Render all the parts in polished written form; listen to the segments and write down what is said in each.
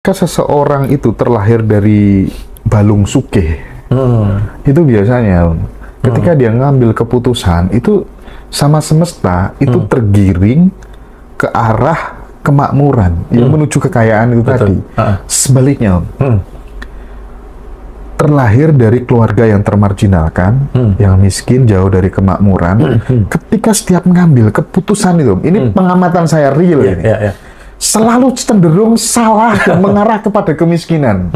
seseorang itu terlahir dari balung sugih, itu biasanya ketika dia ngambil keputusan itu sama semesta itu tergiring ke arah kemakmuran yang menuju kekayaan itu tadi. Sebaliknya, terlahir dari keluarga yang termarginalkan, yang miskin, jauh dari kemakmuran, ketika setiap mengambil keputusan itu, ini pengamatan saya real ini, selalu cenderung salah dan mengarah kepada kemiskinan.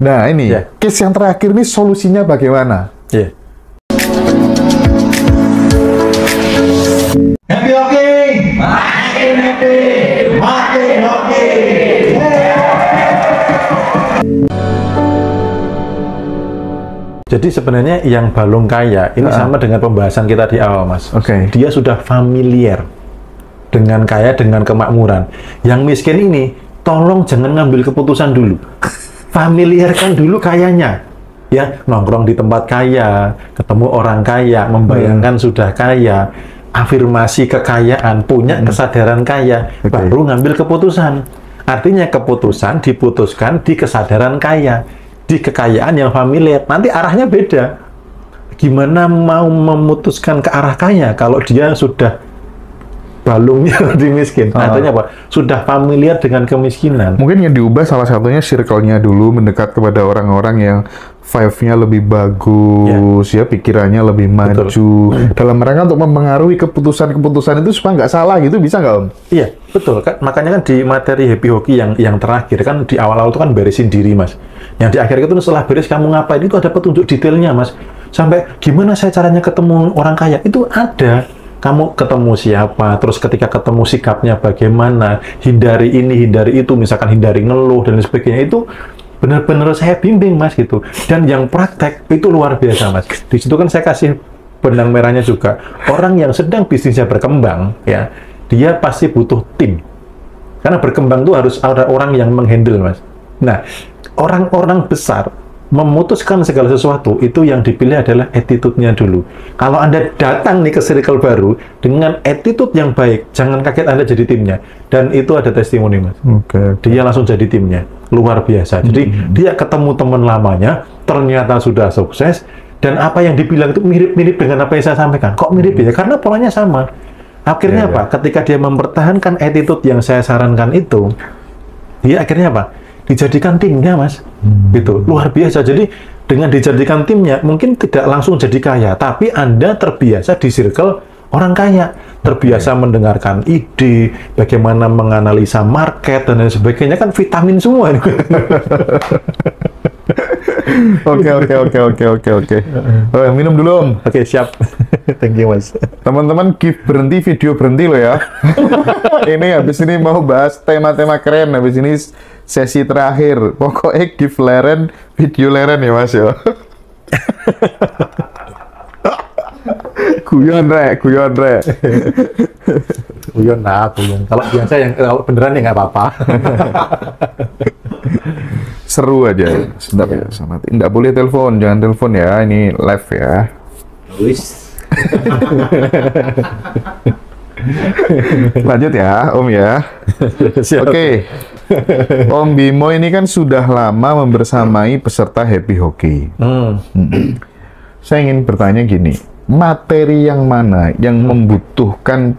Nah ini, case yang terakhir ini solusinya bagaimana? Happy hockey! Makin happy! Makin hockey! Jadi sebenarnya yang balung kaya ini sama dengan pembahasan kita di awal, Mas. Dia sudah familiar dengan kaya, dengan kemakmuran. Yang miskin ini, tolong jangan ngambil keputusan dulu. Familiarkan dulu kayanya. Ya, nongkrong di tempat kaya, ketemu orang kaya, membayangkan sudah kaya, afirmasi kekayaan, punya kesadaran kaya, baru ngambil keputusan. Artinya keputusan diputuskan di kesadaran kaya, di kekayaan yang familiar. Nanti arahnya beda. Gimana mau memutuskan ke arah kaya kalau dia sudah balungnya di miskin? Artinya apa? Sudah familiar dengan kemiskinan. Mungkin yang diubah salah satunya circle-nya dulu, mendekat kepada orang-orang yang vibe-nya lebih bagus, ya pikirannya lebih maju. Dalam rangka untuk mempengaruhi keputusan-keputusan itu supaya nggak salah gitu, bisa nggak Om? Iya, betul. Makanya kan di materi Happy Hockey yang terakhir kan di awal-awal itu kan beresin diri, Mas. Yang di akhir itu setelah beres kamu ngapain, itu ada petunjuk detailnya, Mas. Sampai gimana saya caranya ketemu orang kaya, itu ada. Kamu ketemu siapa, terus ketika ketemu sikapnya bagaimana, hindari ini, hindari itu, misalkan hindari ngeluh dan sebagainya, itu benar-benar saya bimbing, Mas, gitu. Dan yang praktek itu luar biasa, Mas. Di situ kan saya kasih benang merahnya juga. Orang yang sedang bisnisnya berkembang, ya, dia pasti butuh tim. Karena berkembang itu harus ada orang yang menghandle, Mas. Nah, orang-orang besar memutuskan segala sesuatu, itu yang dipilih adalah attitude-nya dulu. Kalau Anda datang nih ke circle baru dengan attitude yang baik, jangan kaget Anda jadi timnya. Dan itu ada testimoni, Mas. Dia langsung jadi timnya. Luar biasa. Jadi dia ketemu teman lamanya, ternyata sudah sukses, dan apa yang dibilang itu mirip-mirip dengan apa yang saya sampaikan. Kok mirip ya? Karena polanya sama. Akhirnya apa? Ketika dia mempertahankan attitude yang saya sarankan itu, dia akhirnya apa? Dijadikan timnya, Mas. Gitu. Luar biasa. Jadi dengan dijadikan timnya mungkin tidak langsung jadi kaya, tapi Anda terbiasa di circle orang kaya, terbiasa mendengarkan ide, bagaimana menganalisa market dan lain sebagainya, kan vitamin semua. Oke. Minum dulu Om. Oke, siap. Thank you, Mas. Teman-teman, berhenti video berhenti loh ya. Ini habis ini mau bahas tema-tema keren. Habis ini sesi terakhir. Pokoknya give leren, video leren ya Mas ya. Guyon rek. Guyon. Kalau biasa kalau beneran ya nggak apa-apa. Seru aja. Sebentar ya, sama. Nggak boleh telepon, jangan telepon ya. Ini live ya. Lanjut ya, Om ya. Oke. Om Bimo ini kan sudah lama membersamai peserta Happy Hockey. Saya ingin bertanya gini, materi yang mana yang membutuhkan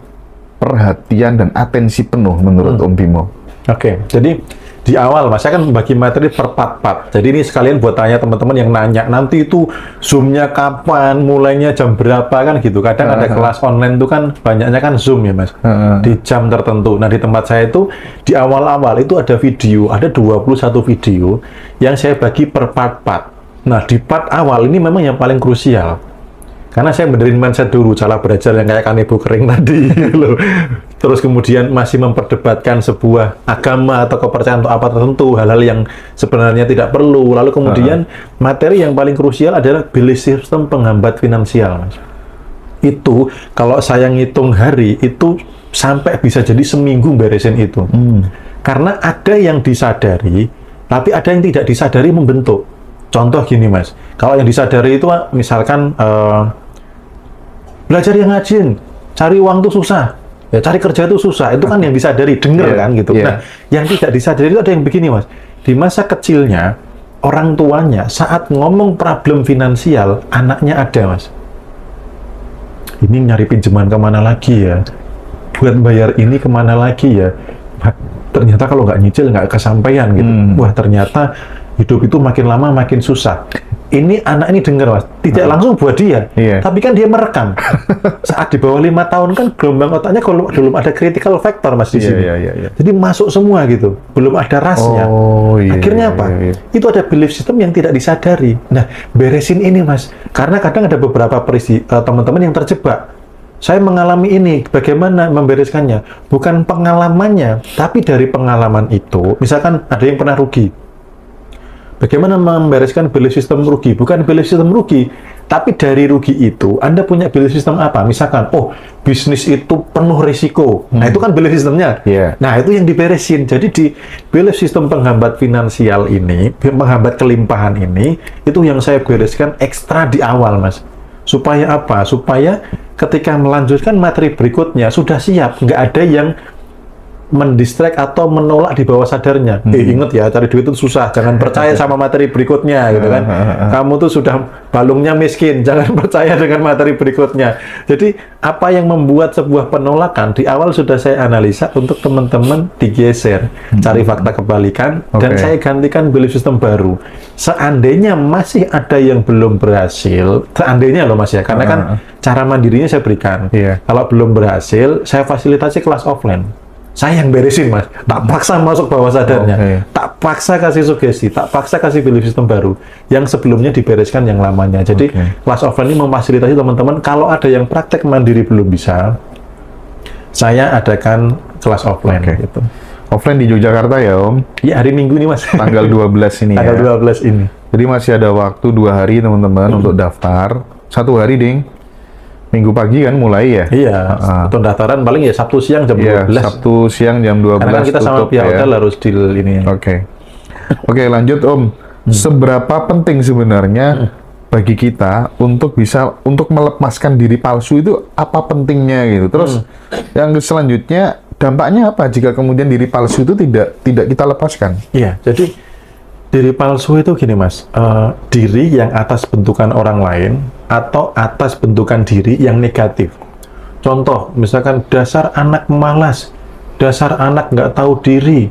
perhatian dan atensi penuh menurut Om Bimo? Oke, jadi di awal, Mas, saya kan membagi materi per part-part. Jadi ini sekalian buat tanya teman-teman yang nanya, nanti itu Zoom-nya kapan, mulainya jam berapa, kan gitu. Kadang ada kelas online itu kan, banyaknya kan Zoom ya, Mas, di jam tertentu. Nah, di tempat saya itu, di awal-awal itu ada video, ada 21 video yang saya bagi per part-part. Nah, di part awal ini memang yang paling krusial. Karena saya benerin mindset dulu, cara belajar yang kayak kanebo kering tadi, loh. Terus kemudian masih memperdebatkan sebuah agama atau kepercayaan atau apa tertentu, hal-hal yang sebenarnya tidak perlu. Lalu kemudian materi yang paling krusial adalah belief system penghambat finansial, Mas. Itu kalau saya ngitung hari, itu sampai bisa jadi seminggu beresin itu. Karena ada yang disadari, tapi ada yang tidak disadari membentuk. Contoh gini, Mas, kalau yang disadari itu misalkan belajar yang rajin, cari uang tuh susah, Ya, cari kerja itu susah, itu kan yang disadari, denger kan gitu. Nah, yang tidak disadari itu ada yang begini Mas, di masa kecilnya, orang tuanya saat ngomong problem finansial, anaknya ada Mas. Ini nyari pinjaman kemana lagi ya? Buat bayar ini kemana lagi ya? Ternyata kalau nggak nyicil nggak kesampaian gitu. Wah ternyata hidup itu makin lama makin susah. Ini anak ini dengar Mas, tidak langsung buat dia, tapi kan dia merekam. Saat di bawah 5 tahun kan gelombang otaknya kalau belum ada critical factor Mas di sini. Jadi masuk semua gitu, belum ada rasnya. Akhirnya apa? Itu ada belief system yang tidak disadari. Nah, beresin ini Mas, karena kadang ada beberapa teman-teman yang terjebak. Saya mengalami ini, bagaimana membereskannya? Bukan pengalamannya, tapi dari pengalaman itu, misalkan ada yang pernah rugi. Bagaimana membereskan belief system rugi? Bukan belief system rugi, tapi dari rugi itu, Anda punya belief system apa? Misalkan, oh, bisnis itu penuh risiko. Nah, itu kan belief systemnya. Nah, itu yang diberesin. Jadi di belief system penghambat finansial ini, penghambat kelimpahan ini, itu yang saya bereskan ekstra di awal, Mas. Supaya apa? Supaya ketika melanjutkan materi berikutnya sudah siap, nggak ada yang mendistract atau menolak di bawah sadarnya. Ingat ya, cari duit itu susah, jangan percaya sama materi berikutnya, gitu kan. Kamu tuh sudah balungnya miskin, jangan percaya dengan materi berikutnya. Jadi, apa yang membuat sebuah penolakan, di awal sudah saya analisa untuk teman-teman digeser, cari fakta kebalikan, dan saya gantikan belief system baru. Seandainya masih ada yang belum berhasil, seandainya loh Mas ya, karena kan cara mandirinya saya berikan. Kalau belum berhasil, saya fasilitasi kelas offline. Saya yang beresin Mas, tak paksa masuk bawah sadarnya, tak paksa kasih sugesti, tak paksa kasih belief system baru, yang sebelumnya dibereskan yang lamanya. Jadi kelas offline ini memfasilitasi teman-teman, kalau ada yang praktek mandiri belum bisa, saya adakan kelas offline gitu. Offline di Yogyakarta ya Om? Iya, hari Minggu nih Mas. Tanggal 12 ini Tanggal 12 ini. Jadi masih ada waktu 2 hari teman-teman untuk daftar. 1 hari ding. Minggu pagi kan mulai ya? Iya, pendaftaran paling ya Sabtu siang jam 12. Sabtu siang jam 12 karena kan kita tutup, sama pihak hotel harus deal ini. Oke, lanjut Om. Seberapa penting sebenarnya bagi kita untuk melepaskan diri palsu itu apa pentingnya gitu? Terus yang selanjutnya dampaknya apa jika kemudian diri palsu itu tidak kita lepaskan? Iya, jadi diri palsu itu gini Mas, diri yang atas bentukan orang lain atau atas bentukan diri yang negatif. Contoh, misalkan dasar anak malas, dasar anak nggak tahu diri,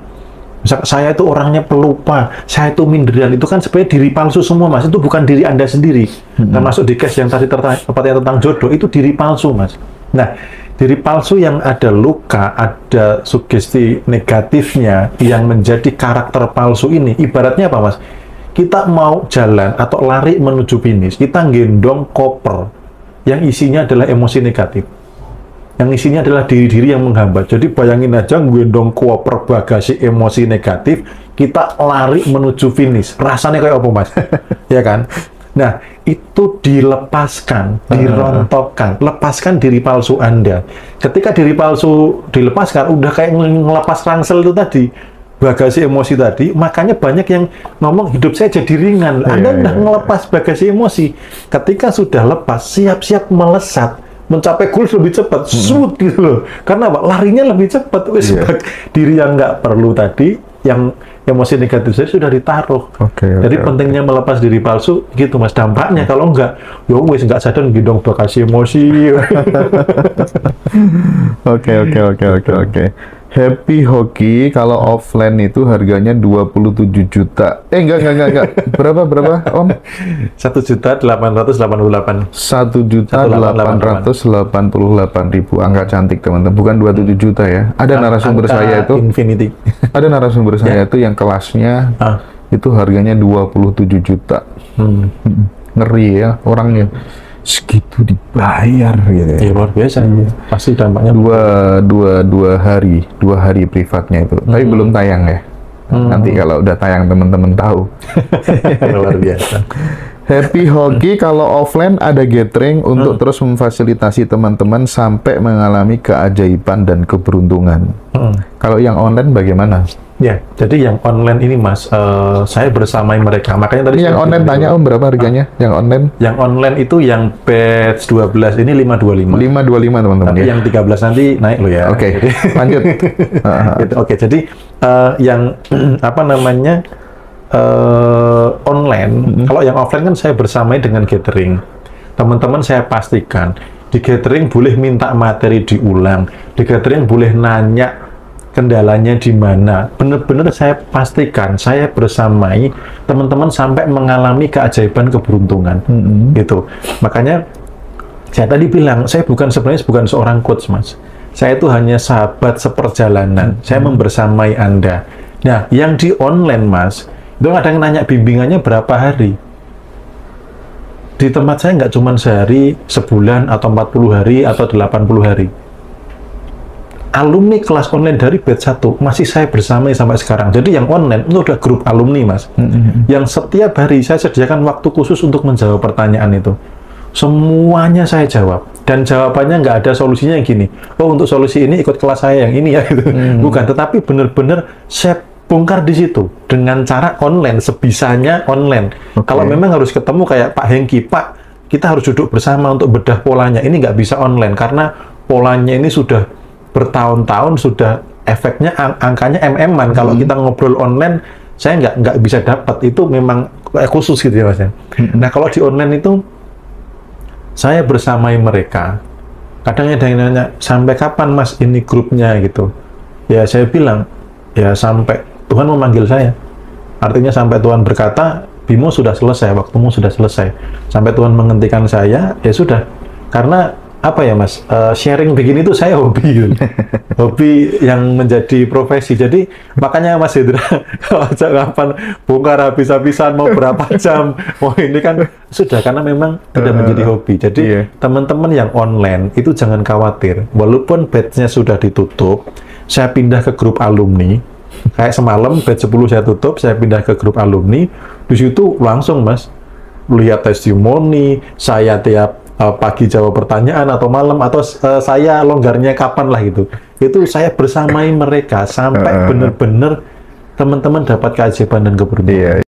misalkan saya itu orangnya pelupa, saya itu minderan, itu kan sebenarnya diri palsu semua Mas, itu bukan diri Anda sendiri. Termasuk di case yang tadi tentang jodoh, itu diri palsu Mas. Nah, diri palsu yang ada luka, ada sugesti negatifnya yang menjadi karakter palsu ini, ibaratnya apa Mas? Kita mau jalan atau lari menuju finish, kita gendong koper yang isinya adalah emosi negatif. Yang isinya adalah diri-diri yang menghambat. Jadi bayangin aja gendong koper bagasi emosi negatif, kita lari menuju finish. Rasanya kayak apa Mas? Ya kan? Nah, itu dilepaskan, dirontokkan, lepaskan diri palsu Anda. Ketika diri palsu dilepaskan, udah kayak ngelepas rangsel itu tadi, bagasi emosi tadi, makanya banyak yang ngomong hidup saya jadi ringan. Anda udah ngelepas bagasi emosi. Ketika sudah lepas, siap-siap melesat, mencapai goal lebih cepat, shoot gitu loh. Karena apa? Larinya lebih cepat. Diri yang nggak perlu tadi, yang emosi negatif saya sudah ditaruh. Jadi pentingnya melepas diri palsu gitu Mas. Dampaknya kalau enggak, ya wis nggak sadar gendong bagasi emosi. Oke. Happy Hoki kalau offline itu harganya 27 juta. Enggak. Berapa Om? 1.888.000. 1.888.000. Angka cantik teman-teman. Bukan 27 juta ya. Ada narasumber saya itu Infinity. Ada narasumber saya itu yang kelasnya itu harganya 27 juta. Ngeri ya orangnya. Segitu dibayar gitu ya. Luar biasa. Pasti dampaknya dua hari privatnya itu. Tapi belum tayang ya. Nanti kalau udah tayang teman-teman tahu. Luar biasa. Happy Hoki kalau offline ada gathering untuk terus memfasilitasi teman-teman sampai mengalami keajaiban dan keberuntungan. Kalau yang online bagaimana? Ya, jadi yang online ini Mas, saya bersamai mereka. Makanya tadi Ini yang online tanya Om berapa harganya? Yang online? Yang online itu yang batch 12 ini 525. 525 teman-teman Tapi ya. yang 13 nanti naik loh ya. Oke, Jadi, lanjut. gitu. Oke, jadi yang apa namanya online, kalau yang offline kan saya bersamai dengan gathering. Teman-teman saya pastikan di gathering boleh minta materi diulang, di gathering boleh nanya kendalanya di mana. Benar-benar saya pastikan saya bersamai teman-teman sampai mengalami keajaiban keberuntungan. Gitu. Makanya saya tadi bilang saya sebenarnya bukan seorang coach Mas. Saya itu hanya sahabat seperjalanan. Saya membersamai Anda. Nah, yang di online Mas, itu kadang nanya bimbingannya berapa hari. Di tempat saya nggak cuma sehari, sebulan, atau 40 hari, atau 80 hari. Alumni kelas online dari batch 1 masih saya bersamai sampai sekarang. Jadi yang online itu udah grup alumni Mas. Yang setiap hari saya sediakan waktu khusus untuk menjawab pertanyaan itu. Semuanya saya jawab. Dan jawabannya nggak ada solusinya yang gini. Oh, untuk solusi ini ikut kelas saya yang ini ya. Gitu. Bukan, tetapi benar-benar saya bongkar di situ dengan cara online, sebisanya online. Kalau memang harus ketemu kayak Pak Hengki, Pak, kita harus duduk bersama untuk bedah polanya. Ini nggak bisa online karena polanya ini sudah bertahun-tahun, sudah efeknya angkanya MM-an. Kalau kita ngobrol online, saya nggak bisa dapat. Itu memang khusus gitu ya Mas. Nah, kalau di online itu saya bersamai mereka. Kadang ada yang nanya, sampai kapan Mas ini grupnya gitu? Ya saya bilang, ya sampai Tuhan memanggil saya. Artinya sampai Tuhan berkata, Bimo sudah selesai, waktumu sudah selesai. Sampai Tuhan menghentikan saya, ya sudah. Karena apa ya Mas, sharing begini tuh saya hobi gitu. Hobi yang menjadi profesi. Jadi makanya Mas Hendra kalau kapan bongkar habis-habisan mau berapa jam, mau ini kan sudah, karena memang sudah menjadi hobi. Jadi teman-teman yang online itu jangan khawatir, walaupun batch-nya sudah ditutup, saya pindah ke grup alumni. Kayak semalam batch 10 saya tutup, saya pindah ke grup alumni. Di situ langsung Mas lihat testimoni, saya tiap pagi jawab pertanyaan atau malam, atau saya longgarnya kapan lah gitu. Itu saya bersamai mereka sampai benar-benar teman-teman dapat keajaiban dan keberuntungan.